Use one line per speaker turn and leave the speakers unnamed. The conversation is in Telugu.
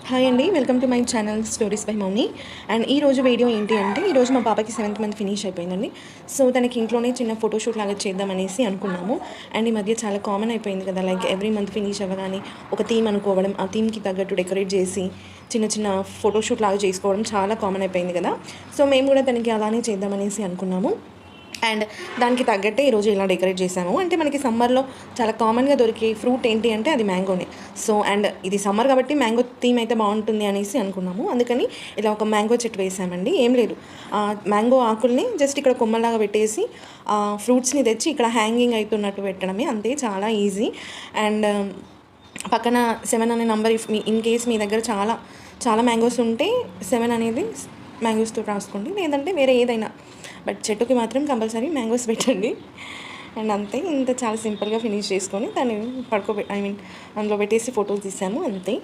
హాయ్ అండి, welcome to my channel stories by Mouni. And ఈ రోజు వీడియో ఏంటి అంటే, ఈరోజు మా పాపకి 7th మంత్ ఫినిష్ అయిపోయిందండి. సో తనకి ఇంట్లోనే చిన్న ఫోటోషూట్ లాగా చేద్దామనేసి అనుకున్నాము. అండ్ ఈ మధ్య చాలా కామన్ అయిపోయింది కదా, లైక్ ఎవ్రీ మంత్ ఫినిష్ అవ్వగానే ఒక థీమ్ అనుకోవడం, ఆ థీమ్కి తగ్గట్టు డెకరేట్ చేసి చిన్న చిన్న ఫోటోషూట్ లాగా చేసుకోవడం చాలా కామన్ అయిపోయింది కదా. సో మేము కూడా తనకి అలానే చేద్దామనేసి అనుకున్నాము. అండ్ దానికి తగ్గట్టే ఈరోజు ఇలా డెకరేట్ చేశాము. అంటే మనకి సమ్మర్లో చాలా కామన్గా దొరికే ఫ్రూట్ ఏంటి అంటే అది మ్యాంగోనే. సో అండ్ ఇది సమ్మర్ కాబట్టి మ్యాంగో థీమ్ అయితే బాగుంటుంది అనేసి అనుకున్నాము. అందుకని ఇలా ఒక మ్యాంగో చెట్టు వేసామండి. ఏం లేదు, మ్యాంగో ఆకుల్ని జస్ట్ ఇక్కడ కొమ్మలాగా పెట్టేసి ఫ్రూట్స్ని తెచ్చి ఇక్కడ హ్యాంగింగ్ అవుతున్నట్టు పెట్టడమే, అంతే, చాలా ఈజీ. అండ్ పక్కన 7 అనే నెంబర్ ఇన్ కేస్ మీ దగ్గర చాలా చాలా మ్యాంగోస్ ఉంటే 7 అనేది మ్యాంగోస్తో రాసుకోండి, లేదంటే వేరే ఏదైనా, బట్ చెట్టుకి మాత్రం కంపల్సరీ మ్యాంగోస్ పెట్టండి. అండ్ అంతే, ఇంత చాలా సింపుల్గా ఫినిష్ చేసుకొని దాన్ని అందులో పెట్టేసి ఫొటోస్ తీసాము, అంతే.